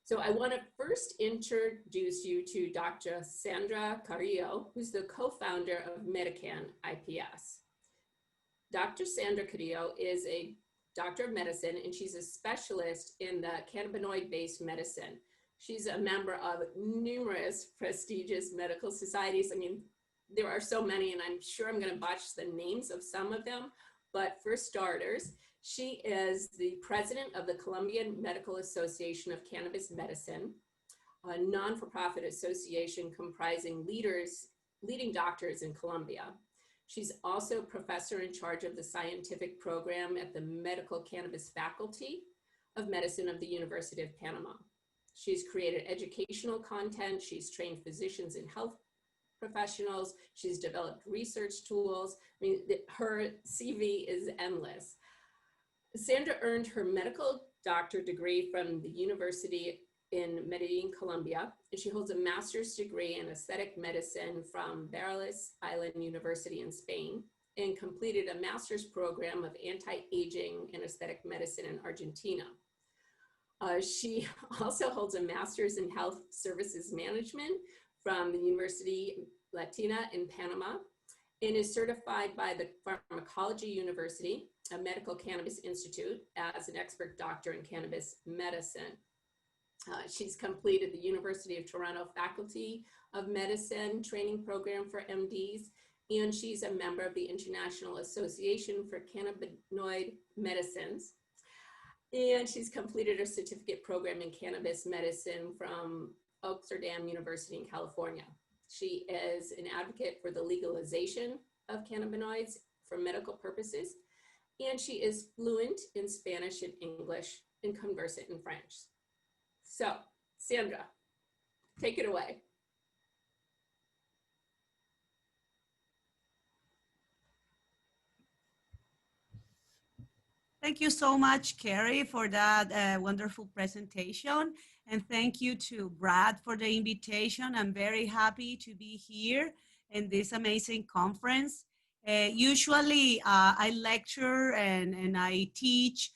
So I want to first introduce you to Dr. Sandra Carrillo, who's the co-founder of Medican IPS. Dr. Sandra Carrillo is a doctor of medicine, and she's a specialist in the cannabinoid-based medicine. She's a member of numerous prestigious medical societies. I mean, there are so many, and I'm sure I'm going to botch the names of some of them. But for starters, she is the president of the Colombian Medical Association of Cannabis Medicine, a non-for-profit association comprising leading doctors in Colombia. She's also professor in charge of the scientific program at the Medical Cannabis Faculty of Medicine of the University of Panama. She's created educational content. She's trained physicians and health professionals. She's developed research tools. I mean, her CV is endless. Sandra earned her medical doctor degree from the University in Medellin, Colombia, and she holds a master's degree in aesthetic medicine from Balearic Island University in Spain, and completed a master's program of anti-aging and aesthetic medicine in Argentina. She also holds a master's in health services management from the University Latina in Panama, and is certified by the Pharmacology University, a medical cannabis institute, as an expert doctor in cannabis medicine. She's completed the University of Toronto Faculty of Medicine training program for MDs, and she's a member of the International Association for Cannabinoid Medicines. And she's completed her certificate program in cannabis medicine from Amsterdam University in California. She is an advocate for the legalization of cannabinoids for medical purposes, and she is fluent in Spanish and English and conversant in French. So, Sandra, take it away. Thank you so much, Carrie, for that wonderful presentation. And thank you to Brad for the invitation. I'm very happy to be here in this amazing conference. Usually I lecture and I teach.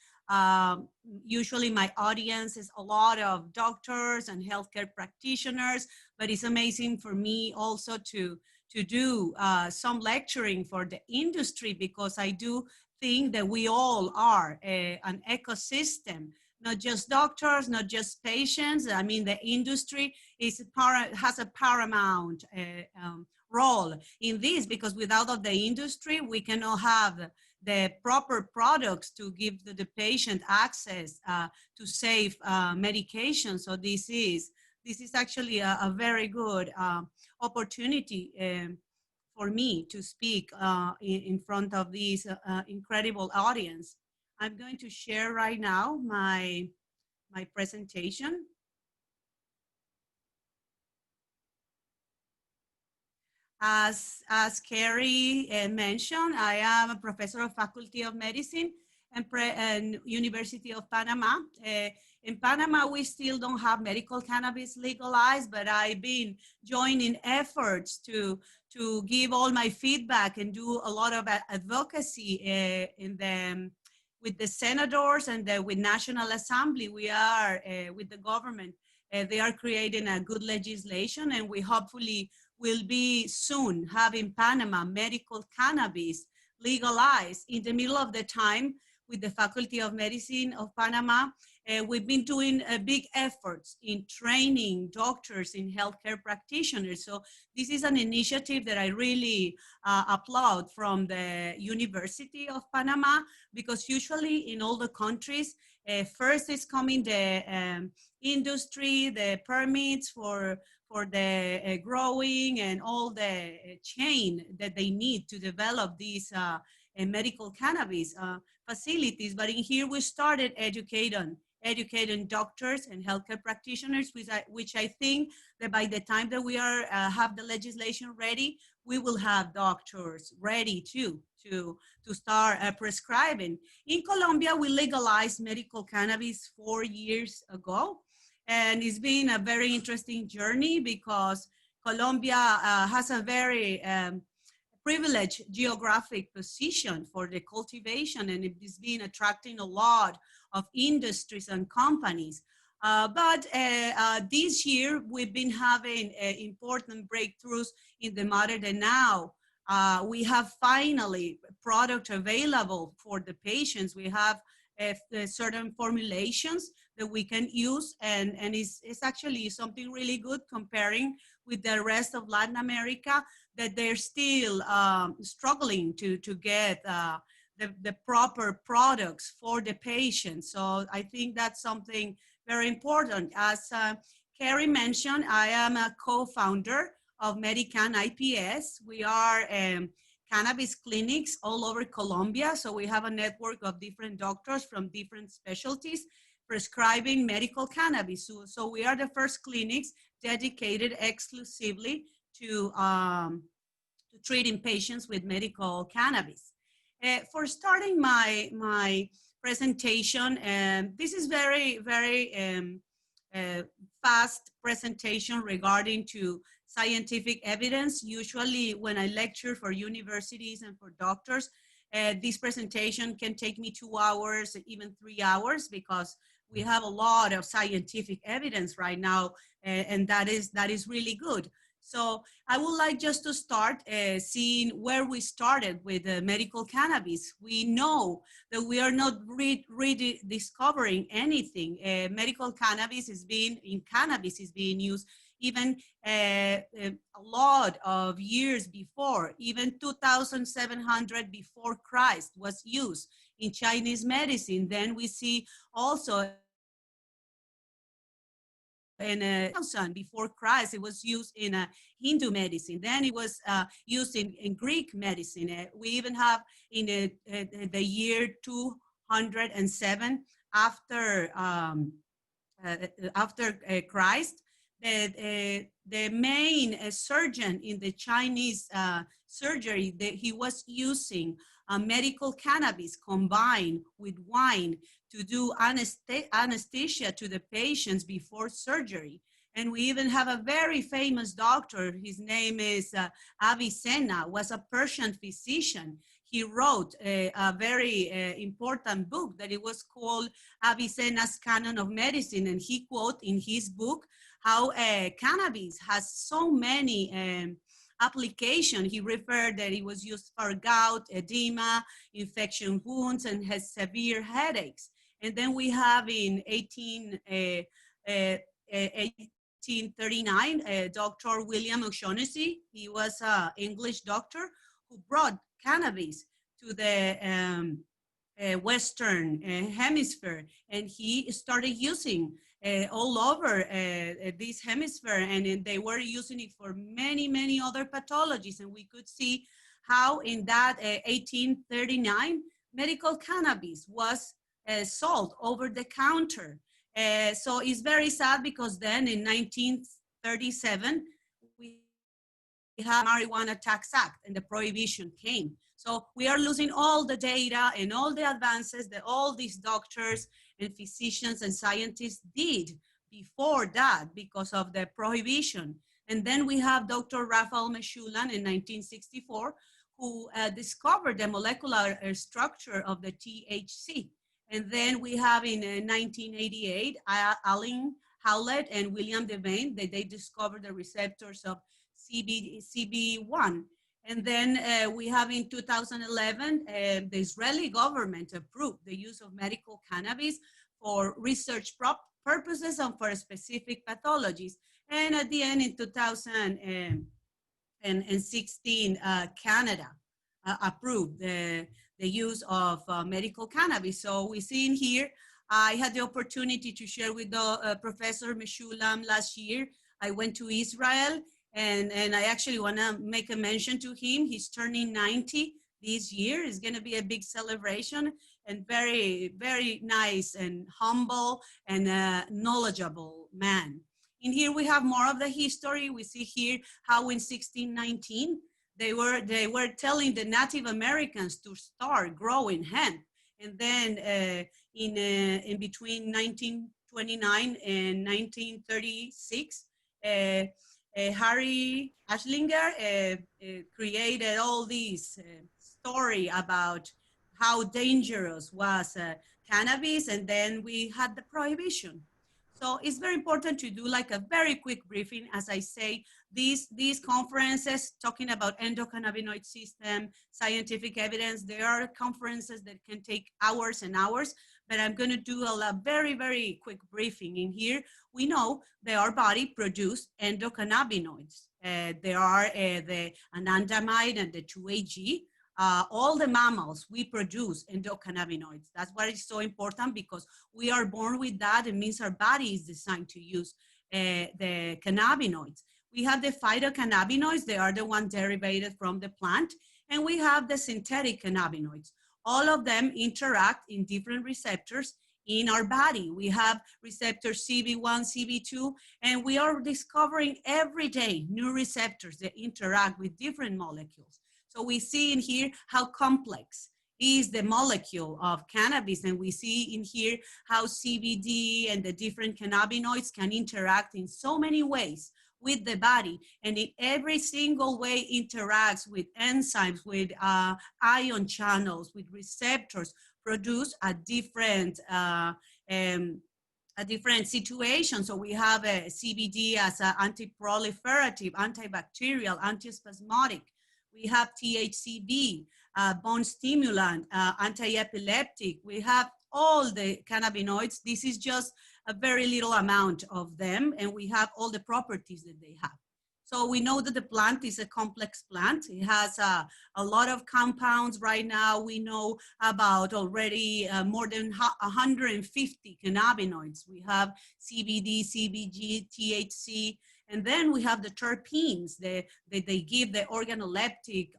Usually my audience is a lot of doctors and healthcare practitioners, but it's amazing for me also to do some lecturing for the industry, because I do think that we all are an ecosystem, not just doctors, not just patients. I mean, the industry has a paramount role in this, because without the industry, we cannot have the proper products to give the patient access to safe medication. So this is actually a very good opportunity for me to speak in front of this incredible audience. I'm going to share right now my presentation. As Carrie mentioned, I am a professor of Faculty of Medicine and University of Panama. In Panama, we still don't have medical cannabis legalized, but I've been joining efforts to give all my feedback and do a lot of advocacy with the senators and with National Assembly. We are with the government. They are creating a good legislation, and we hopefully will be soon having Panama medical cannabis legalized. In the middle of the time, with the Faculty of Medicine of Panama, we've been doing big efforts in training doctors and healthcare practitioners. So this is an initiative that I really applaud from the University of Panama, because usually in all the countries, first is coming the industry, the permits for the growing and all the chain that they need to develop these medical cannabis facilities. But in here we started educating doctors and healthcare practitioners, which I think that by the time that we have the legislation ready, we will have doctors ready to start prescribing. In Colombia, we legalized medical cannabis 4 years ago. And it's been a very interesting journey, because Colombia has a very privileged geographic position for the cultivation, and it has been attracting a lot of industries and companies. But this year, we've been having important breakthroughs in the matter that now we have finally product available for the patients. We have certain formulations that we can use, and it's actually something really good comparing with the rest of Latin America, that they're still struggling to get the proper products for the patients. So I think that's something very important. As Carrie mentioned, I am a co-founder of Medican IPS. We are cannabis clinics all over Colombia. So we have a network of different doctors from different specialties prescribing medical cannabis. So we are the first clinics dedicated exclusively to treating patients with medical cannabis. For starting my presentation, this is very fast presentation regarding to scientific evidence. Usually when I lecture for universities and for doctors, this presentation can take me 2 hours, even 3 hours, because we have a lot of scientific evidence right now, and that is really good. So I would like just to start seeing where we started with medical cannabis. We know that we are not really discovering anything. Medical cannabis is being used even a lot of years before, even 2,700 before Christ was used in Chinese medicine. Then we see also in 1000 before Christ, it was used in Hindu medicine. Then it was used in Greek medicine. We even have in the year 207 after Christ, the main surgeon in the Chinese surgery, he was using medical cannabis combined with wine to do anesthesia to the patients before surgery. And we even have a very famous doctor, his name is Avicenna, was a Persian physician. He wrote a very important book that it was called Avicenna's Canon of Medicine. And he quote in his book how cannabis has so many application. He referred that it was used for gout, edema, infection wounds, and has severe headaches. And then we have in 1839, Dr. William O'Shaughnessy. He was an English doctor who brought cannabis to the Western hemisphere, and he started using all over this hemisphere, and they were using it for many other pathologies. And we could see how in that 1839 medical cannabis was sold over the counter. So it's very sad, because then in 1937 we had Marijuana Tax Act and the prohibition came. So we are losing all the data and all the advances that all these doctors and physicians and scientists did before that because of the prohibition. And then we have Dr. Raphael Mechoulam in 1964, who discovered the molecular structure of the THC. And then we have in 1988, Alan Howlett and William Devane, that they discovered the receptors of CB1. And then we have in 2011, the Israeli government approved the use of medical cannabis for research purposes and for specific pathologies. And at the end in 2016, Canada approved the use of medical cannabis. So we see in here, I had the opportunity to share with Professor Mechoulam last year. I went to Israel, and I actually want to make a mention to him. He's turning 90 this year. It's going to be a big celebration, and very nice and humble and knowledgeable man. In here we have more of the history. We see here how in 1619 they were telling the Native Americans to start growing hemp, and then in between 1929 and 1936. Harry Ashlinger created all these story about how dangerous was cannabis, and then we had the prohibition. So it's very important to do like a very quick briefing. As I say, these conferences talking about endocannabinoid system, scientific evidence, there are conferences that can take hours and hours, but I'm going to do a very, very quick briefing. In here, we know that our body produces endocannabinoids. There are the anandamide and the 2-AG. All the mammals, we produce endocannabinoids. That's why it's so important, because we are born with that. It means our body is designed to use the cannabinoids. We have the phytocannabinoids. They are the ones derived from the plant. And we have the synthetic cannabinoids. All of them interact in different receptors in our body. We have receptors CB1, CB2, and we are discovering every day new receptors that interact with different molecules. So we see in here how complex is the molecule of cannabis, and we see in here how CBD and the different cannabinoids can interact in so many ways with the body, and in every single way interacts with enzymes, with ion channels, with receptors, produce a different situation. So we have a CBD as an anti-proliferative, antibacterial, antispasmodic. We have THCV, bone stimulant, anti-epileptic. We have all the cannabinoids. This is just a very little amount of them, and we have all the properties that they have. So we know that the plant is a complex plant. It has a lot of compounds. Right now, we know about already more than 150 cannabinoids. We have CBD, CBG, THC, and then we have the terpenes. They give the organoleptic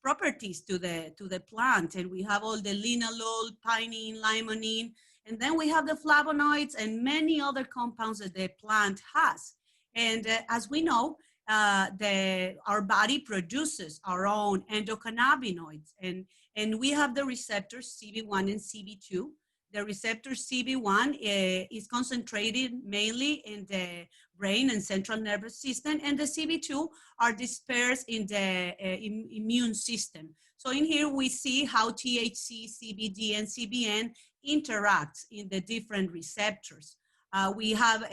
properties to the plant. And we have all the linalool, pinene, limonene. And then we have the flavonoids and many other compounds that the plant has. And as we know, our body produces our own endocannabinoids. And we have the receptors CB1 and CB2. The receptor CB1 is concentrated mainly in the brain and central nervous system, and the CB2 are dispersed in the immune system. So in here we see how THC, CBD, and CBN interact in the different receptors. We have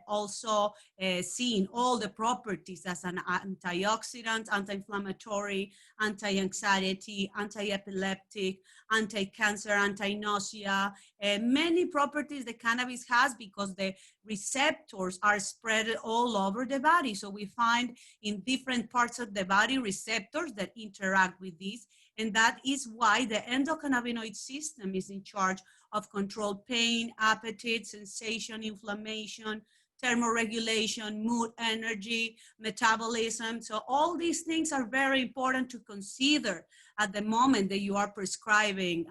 also seen all the properties as an antioxidant, anti-inflammatory, anti-anxiety, anti-epileptic, anti-cancer, anti-nausea, many properties that cannabis has because the receptors are spread all over the body. So we find in different parts of the body receptors that interact with these. And that is why the endocannabinoid system is in charge of control pain, appetite, sensation, inflammation, thermoregulation, mood, energy, metabolism. So all these things are very important to consider at the moment that you are prescribing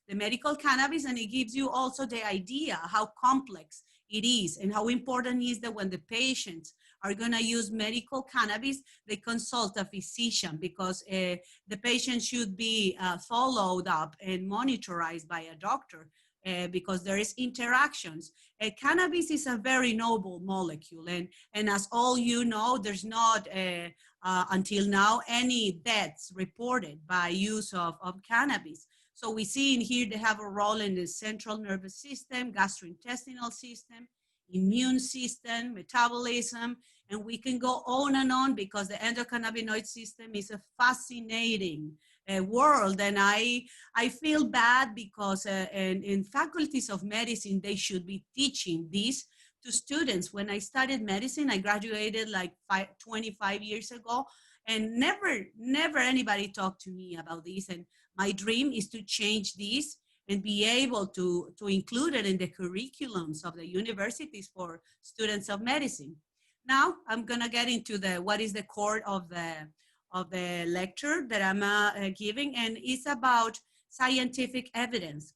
the medical cannabis, and it gives you also the idea how complex it is and how important it is that when the patients are going to use medical cannabis, they consult a physician, because the patient should be followed up and monitored by a doctor. Because there is interactions. Cannabis is a very noble molecule, and as all you know, there's not until now any deaths reported by use of cannabis. So we see in here they have a role in the central nervous system, gastrointestinal system, immune system, metabolism, and we can go on and on because the endocannabinoid system is a fascinating world. And I feel bad because in faculties of medicine, they should be teaching this to students. When I studied medicine, I graduated like 25 years ago, and never anybody talked to me about this. And my dream is to change this and be able to include it in the curriculums of the universities for students of medicine. Now I'm gonna get into what is the core of the lecture that I'm giving, and it's about scientific evidence.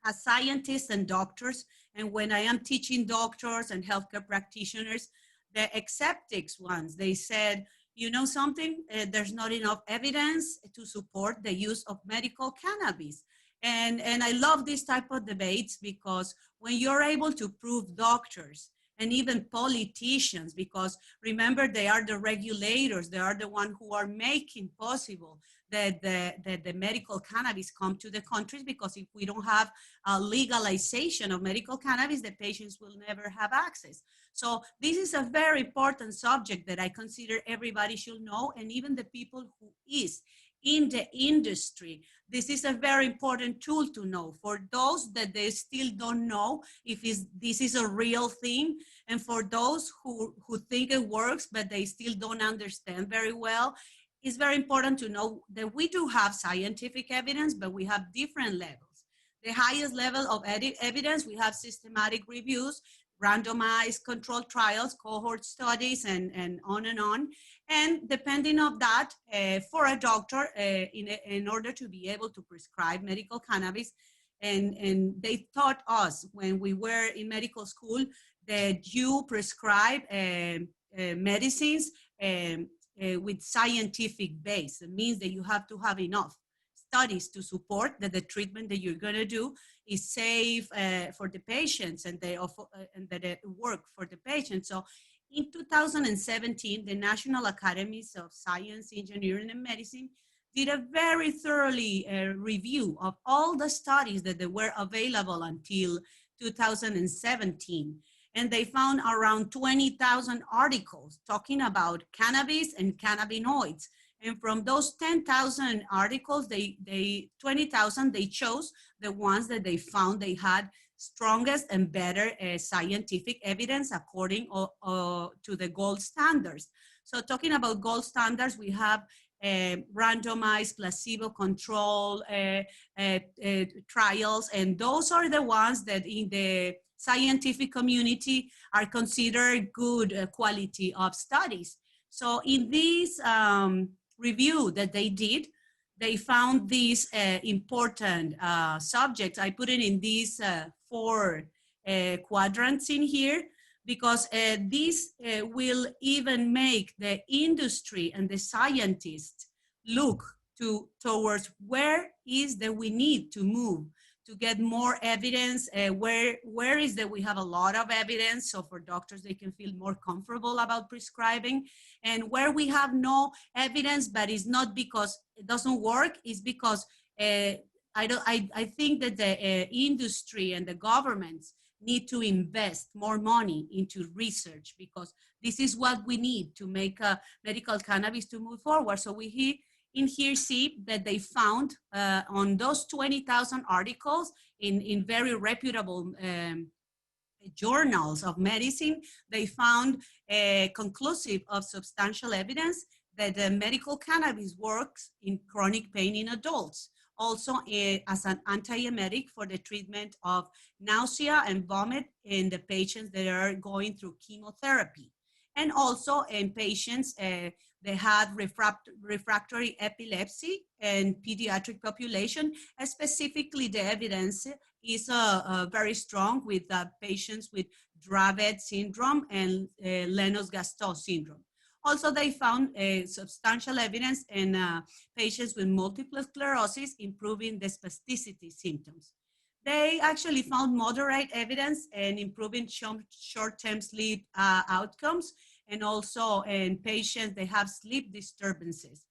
As scientists and doctors, and when I am teaching doctors and healthcare practitioners, the skeptics ones, they said, you know something, there's not enough evidence to support the use of medical cannabis. And I love this type of debates because when you're able to prove doctors and even politicians, because remember, they are the regulators, they are the ones who are making possible that the medical cannabis come to the countries, because if we don't have a legalization of medical cannabis, the patients will never have access. So this is a very important subject that I consider everybody should know, and even the people who is in the industry. This is a very important tool to know for those that they still don't know if this is a real thing, and for those who think it works but they still don't understand very well. It's very important to know that we do have scientific evidence, but we have different levels. The highest level of evidence, we have systematic reviews, randomized controlled trials, cohort studies, and on and on. And depending on that, for a doctor, in order to be able to prescribe medical cannabis, and they taught us when we were in medical school that you prescribe medicines with scientific base. It means that you have to have enough studies to support that the treatment that you're going to do is safe for the patients, and that it work for the patients. So in 2017, the National Academies of Science, Engineering, and Medicine did a very thoroughly review of all the studies that they were available until 2017. And they found around 20,000 articles talking about cannabis and cannabinoids. And from those 10,000 articles, 20,000, they chose the ones that they found they had strongest and better scientific evidence according to the gold standards. So talking about gold standards, we have randomized placebo-controlled trials, and those are the ones that in the scientific community are considered good quality of studies. So in this review that they did, they found these important subjects. I put it in these 4 quadrants in here, because this will even make the industry and the scientists look towards where is that we need to move to get more evidence, where is that we have a lot of evidence, so for doctors they can feel more comfortable about prescribing, and where we have no evidence, but it's not because it doesn't work, it's because I think that the industry and the governments need to invest more money into research, because this is what we need to make medical cannabis to move forward. So we in here see that they found on those 20,000 articles in very reputable journals of medicine, they found conclusive of substantial evidence that the medical cannabis works in chronic pain in adults. Also as an antiemetic for the treatment of nausea and vomit in the patients that are going through chemotherapy. And also in patients they had refractory epilepsy and pediatric population. Specifically, the evidence is very strong with patients with Dravet syndrome and Lennox-Gastaut syndrome. Also, they found substantial evidence in patients with multiple sclerosis, improving the spasticity symptoms. They actually found moderate evidence in improving short-term sleep outcomes, and also in patients that have sleep disturbances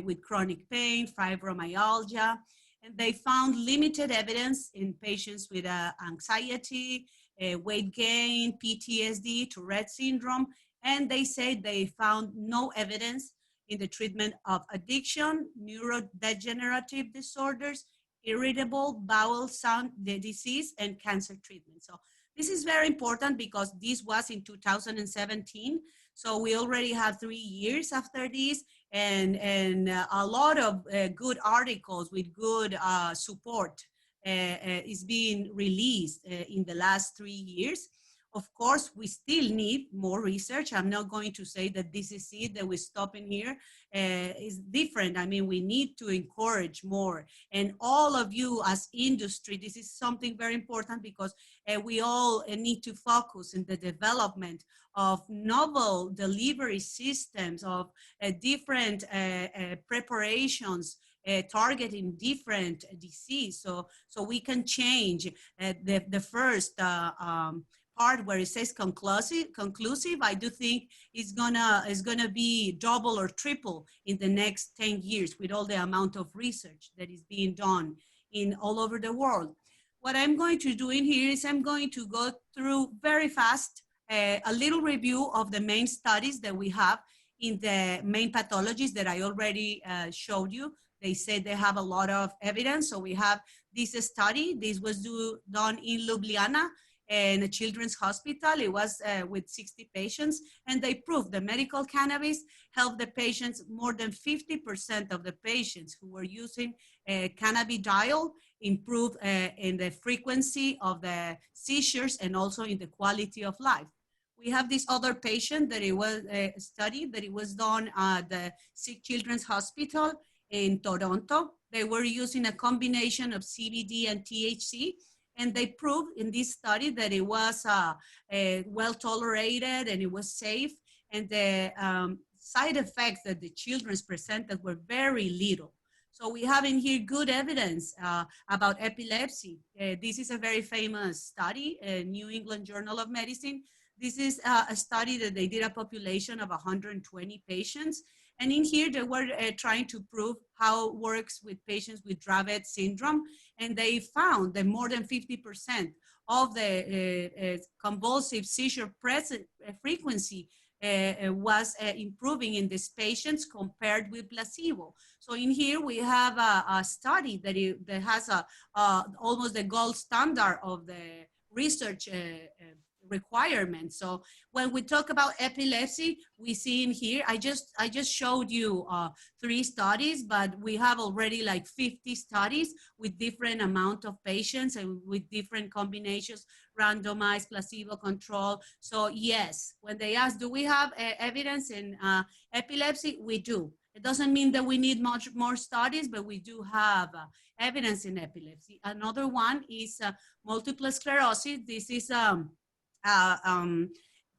with chronic pain, fibromyalgia. And they found limited evidence in patients with anxiety, weight gain, PTSD, Tourette syndrome. And they say they found no evidence in the treatment of addiction, neurodegenerative disorders, irritable bowel disease, and cancer treatment. So this is very important because this was in 2017. So we already have 3 years after this, and a lot of good articles with good support is being released in the last 3 years. Of course, we still need more research. I'm not going to say that this is it, that we stop in here. It's different. I mean, we need to encourage more. And all of you as industry, this is something very important, because we all need to focus in the development of novel delivery systems, of different preparations targeting different disease. So we can change the first part where it says conclusive. I do think it's gonna be double or triple in the next 10 years with all the amount of research that is being done in all over the world. What I'm going to do in here is I'm going to go through very fast a little review of the main studies that we have in the main pathologies that I already showed you. They said they have a lot of evidence. So we have this study. This was done in Ljubljana in a children's hospital. It was with 60 patients, and they proved the medical cannabis helped the patients. More than 50% of the patients who were using cannabidiol improved in the frequency of the seizures and also in the quality of life. We have this other patient that it was a study that it was done at the Sick Children's Hospital in Toronto. They were using a combination of CBD and THC, and they proved in this study that it was well tolerated and it was safe, and the side effects that the children presented were very little. So we have in here good evidence about epilepsy. This is a very famous study, New England Journal of Medicine. This is a study that they did a population of 120 patients. And in here, they were trying to prove how it works with patients with Dravet syndrome. And they found that more than 50% of the convulsive seizure frequency was improving in these patients compared with placebo. So in here, we have a study that has almost the gold standard of the research requirements. So when we talk about epilepsy, we see in here, I just showed you 3 studies, but we have already like 50 studies with different amount of patients and with different combinations, randomized, placebo control. So yes, when they ask, do we have evidence in epilepsy? We do. It doesn't mean that we need much more studies, but we do have evidence in epilepsy. Another one is multiple sclerosis. This is 5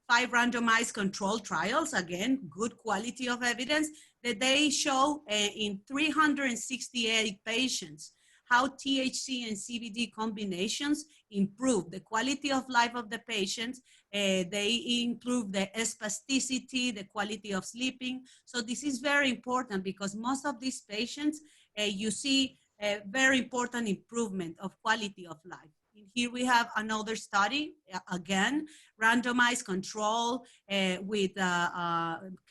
randomized controlled trials, again, good quality of evidence, that they show in 368 patients how THC and CBD combinations improve the quality of life of the patients. They improve the spasticity, the quality of sleeping. So this is very important because most of these patients, you see a very important improvement of quality of life. Here we have another study, again, randomized control with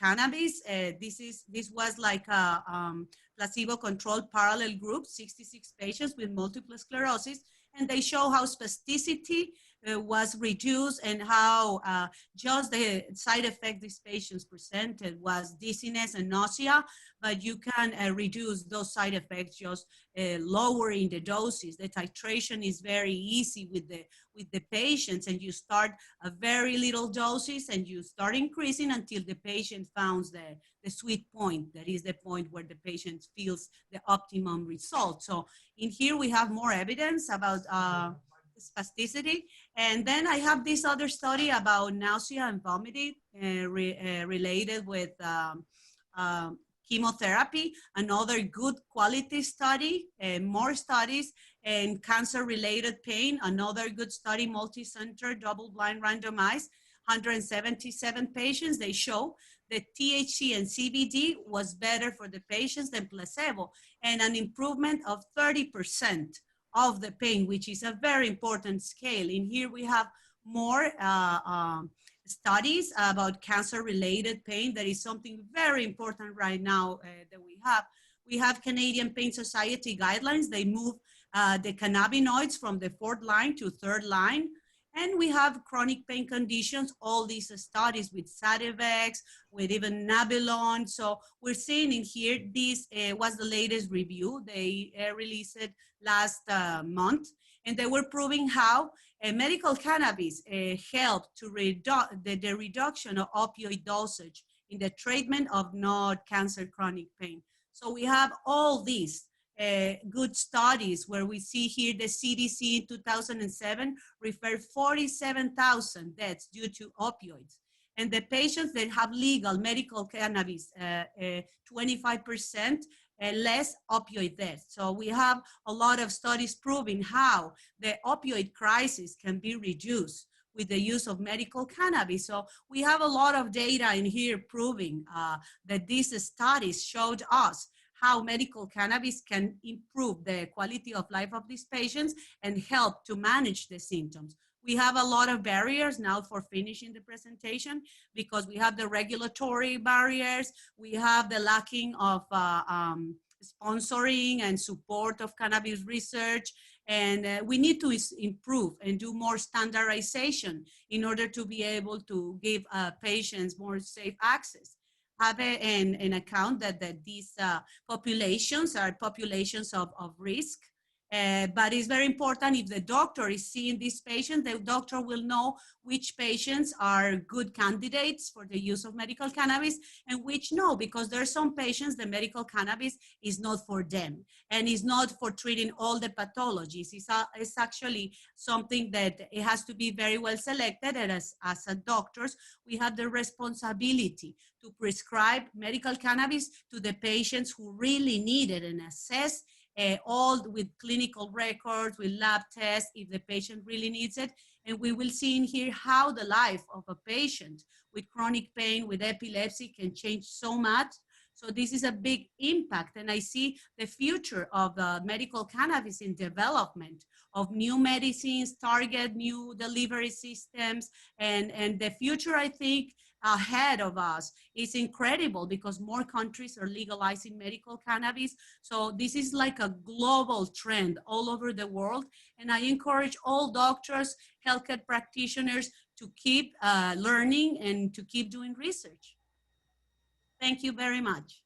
cannabis. This was like a placebo-controlled parallel group, 66 patients with multiple sclerosis, and they show how spasticity was reduced and how just the side effect these patients presented was dizziness and nausea, but you can reduce those side effects just lowering the doses. The titration is very easy with the patients, and you start a very little doses and you start increasing until the patient finds the sweet point. That is the point where the patient feels the optimum result. So in here we have more evidence about spasticity. And then I have this other study about nausea and vomiting related with chemotherapy, another good quality study, and more studies, and cancer-related pain, another good study, multi-center, double-blind, randomized, 177 patients. They show that THC and CBD was better for the patients than placebo, and an improvement of 30% of the pain, which is a very important scale. In here we have more studies about cancer-related pain. That is something very important right now that we have. We have Canadian Pain Society guidelines. They move the cannabinoids from the 4th line to 3rd line. And we have chronic pain conditions, all these studies with Sativex, with even Nabilon. So we're seeing in here, this was the latest review. They released it last month, and they were proving how medical cannabis helped to the reduction of opioid dosage in the treatment of non-cancer chronic pain. So we have all these good studies where we see here the CDC in 2007 referred 47,000 deaths due to opioids. And the patients that have legal medical cannabis, 25% less opioid deaths. So we have a lot of studies proving how the opioid crisis can be reduced with the use of medical cannabis. So we have a lot of data in here proving that these studies showed us how medical cannabis can improve the quality of life of these patients and help to manage the symptoms. We have a lot of barriers now for finishing the presentation because we have the regulatory barriers, we have the lacking of sponsoring and support of cannabis research, and we need to improve and do more standardization in order to be able to give patients more safe access. Have an account that these populations are populations of risk. But it's very important if the doctor is seeing these patients, the doctor will know which patients are good candidates for the use of medical cannabis and which no, because there are some patients the medical cannabis is not for them and is not for treating all the pathologies. It's actually something that it has to be very well selected, and as a doctors, we have the responsibility to prescribe medical cannabis to the patients who really need it and assess all with clinical records, with lab tests, if the patient really needs it. And we will see in here how the life of a patient with chronic pain, with epilepsy can change so much. So this is a big impact. And I see the future of medical cannabis in development of new medicines, target new delivery systems. And the future, I think, ahead of us is incredible because more countries are legalizing medical cannabis. So this is like a global trend all over the world. And I encourage all doctors, healthcare practitioners to keep learning and to keep doing research. Thank you very much.